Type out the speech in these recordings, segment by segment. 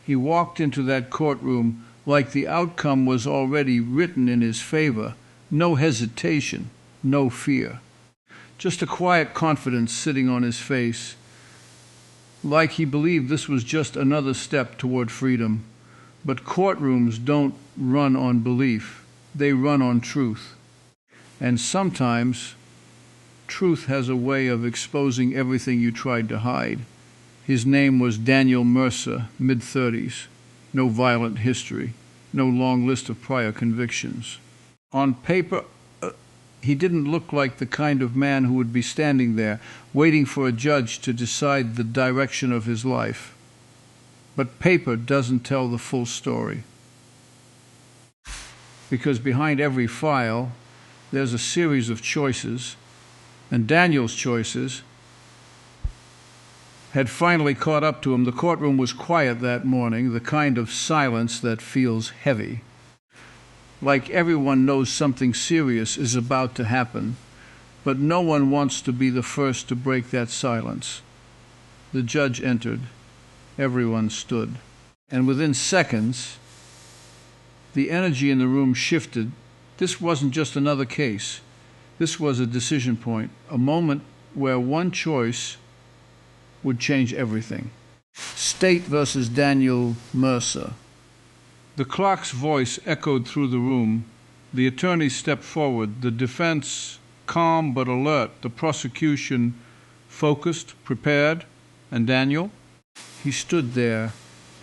He walked into that courtroom like the outcome was already written in his favor. No hesitation, no fear. Just a quiet confidence sitting on his face, like he believed this was just another step toward freedom. But courtrooms don't run on belief. They run on truth. And sometimes truth has a way of exposing everything you tried to hide. His name was Daniel Mercer, mid-30s. No violent history. No long list of prior convictions. On paper, he didn't look like the kind of man who would be standing there, waiting for a judge to decide the direction of his life. But paper doesn't tell the full story. Because behind every file, there's a series of choices, and Daniel's choices had finally caught up to him. The courtroom was quiet that morning, the kind of silence that feels heavy. Like everyone knows something serious is about to happen, but no one wants to be the first to break that silence. The judge entered. Everyone stood. And within seconds, the energy in the room shifted. This wasn't just another case. This was a decision point, a moment where one choice would change everything. State versus Daniel Mercer. The clerk's voice echoed through the room. The attorney stepped forward, the defense calm but alert, the prosecution focused, prepared, and Daniel? He stood there,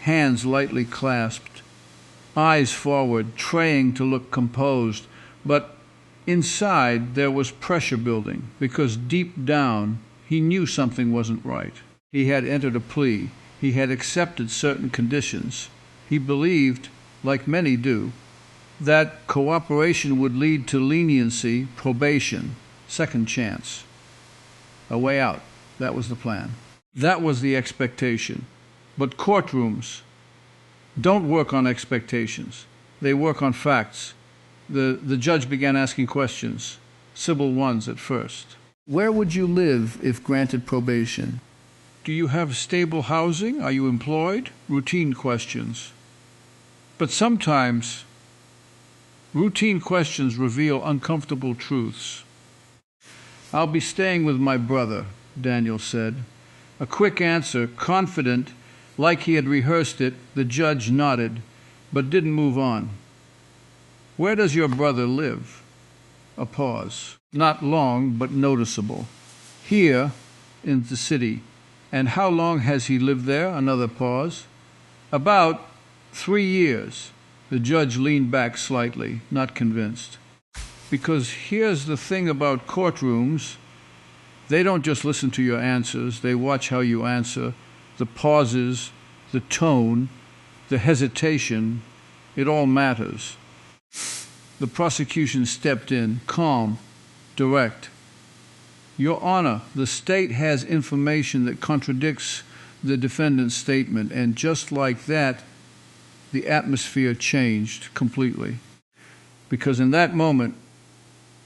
hands lightly clasped, eyes forward, trying to look composed, but inside there was pressure building, because deep down he knew something wasn't right. He had entered a plea. He had accepted certain conditions. He believed, like many do, that cooperation would lead to leniency, probation, second chance, a way out. That was the plan. That was the expectation. But courtrooms don't work on expectations. They work on facts. The judge began asking questions, civil ones at first. Where would you live if granted probation? Do you have stable housing? Are you employed? Routine questions. But sometimes routine questions reveal uncomfortable truths. I'll be staying with my brother, Daniel said. A quick answer, confident, like he had rehearsed it. The judge nodded, but didn't move on. Where does your brother live? A pause. Not long, but noticeable. Here, in the city. And how long has he lived there? Another pause. About 3 years. The judge leaned back slightly, not convinced. Because here's the thing about courtrooms. They don't just listen to your answers. They watch how you answer. The pauses, the tone, the hesitation, it all matters. The prosecution stepped in, calm, direct. Your Honor, the state has information that contradicts the defendant's statement, and just like that, the atmosphere changed completely. Because in that moment,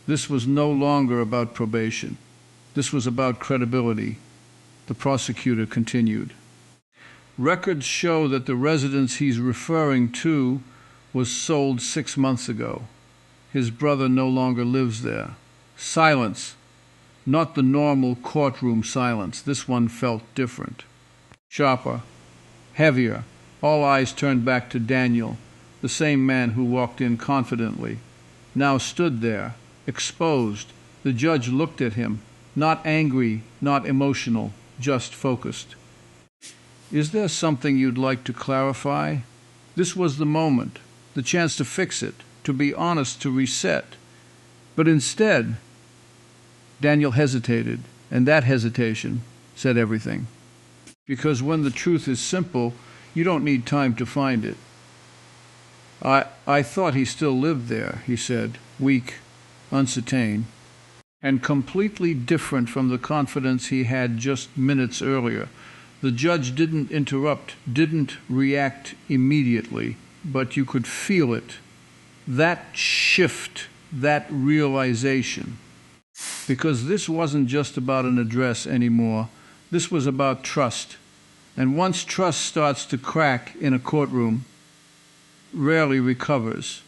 this was no longer about probation. This was about credibility. The prosecutor continued. Records show that the residence he's referring to was sold 6 months ago. His brother no longer lives there. Silence. Not the normal courtroom silence. This one felt different. Sharper. Heavier. All eyes turned back to Daniel, the same man who walked in confidently. Now stood there, exposed. The judge looked at him, not angry, not emotional, just focused. Is there something you'd like to clarify? This was the moment, the chance to fix it, to be honest, to reset. But instead, Daniel hesitated, and that hesitation said everything. Because when the truth is simple, you don't need time to find it. I thought he still lived there, he said, weak, uncertain, and completely different from the confidence he had just minutes earlier. The judge didn't interrupt, didn't react immediately, but you could feel it. That shift, that realization. Because this wasn't just about an address anymore. This was about trust. And once trust starts to crack in a courtroom, rarely recovers.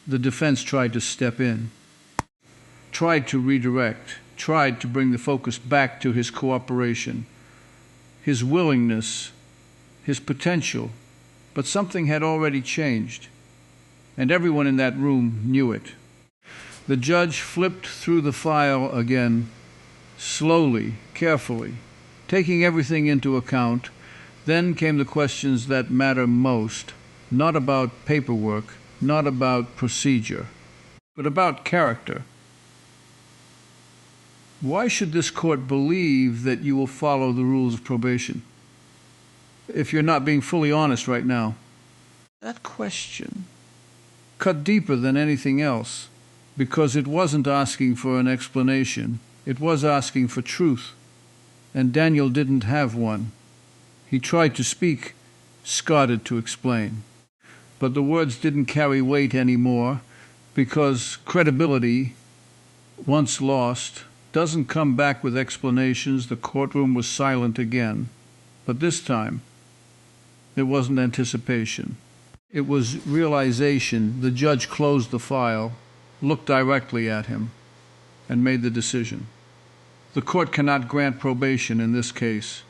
The defense tried to step in, tried to redirect, tried to bring the focus back to his cooperation, his willingness, his potential, but something had already changed, and everyone in that room knew it. The judge flipped through the file again, slowly, carefully, taking everything into account. Then came the questions that matter most, not about paperwork, not about procedure, but about character. Why should this court believe that you will follow the rules of probation if you're not being fully honest right now? That question cut deeper than anything else, because it wasn't asking for an explanation. It was asking for truth, and Daniel didn't have one. He tried to speak, started to explain, but the words didn't carry weight anymore, because credibility, once lost, doesn't come back with explanations. The courtroom was silent again, but this time it wasn't anticipation. It was realization. The judge closed the file, looked directly at him, and made the decision. The court cannot grant probation in this case.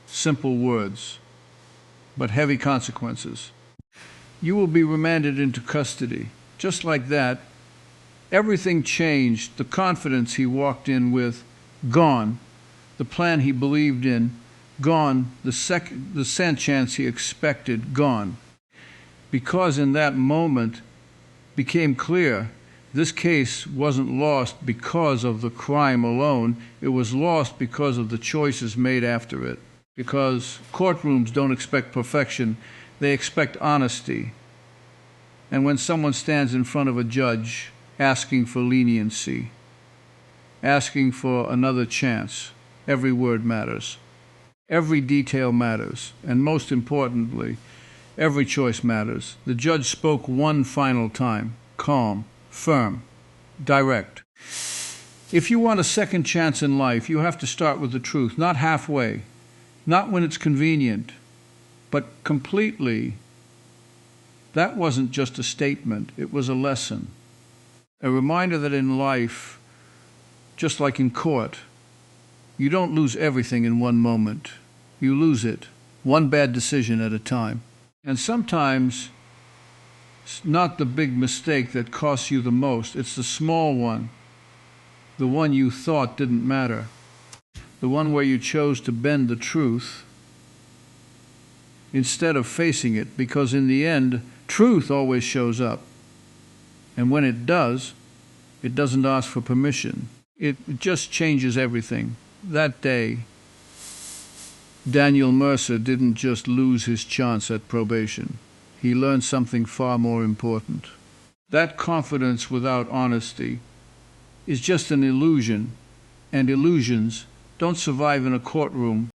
Simple words, but heavy consequences. You will be remanded into custody. Just like that, everything changed. The confidence he walked in with, gone. The plan he believed in, gone. The second chance he expected, gone. Because in that moment became clear, this case wasn't lost because of the crime alone. It was lost because of the choices made after it. Because courtrooms don't expect perfection, they expect honesty. And when someone stands in front of a judge asking for leniency, asking for another chance, every word matters. Every detail matters. And most importantly, every choice matters. The judge spoke one final time, calm, firm, direct. If you want a second chance in life, you have to start with the truth, not halfway, not when it's convenient, but completely. That wasn't just a statement, it was a lesson. A reminder that in life, just like in court, you don't lose everything in one moment. You lose it, one bad decision at a time. And sometimes it's not the big mistake that costs you the most, it's the small one, the one you thought didn't matter, the one where you chose to bend the truth instead of facing it, because in the end, truth always shows up. And when it does, it doesn't ask for permission. It just changes everything. That day, Daniel Mercer didn't just lose his chance at probation. He learned something far more important. That confidence without honesty is just an illusion, and illusions don't survive in a courtroom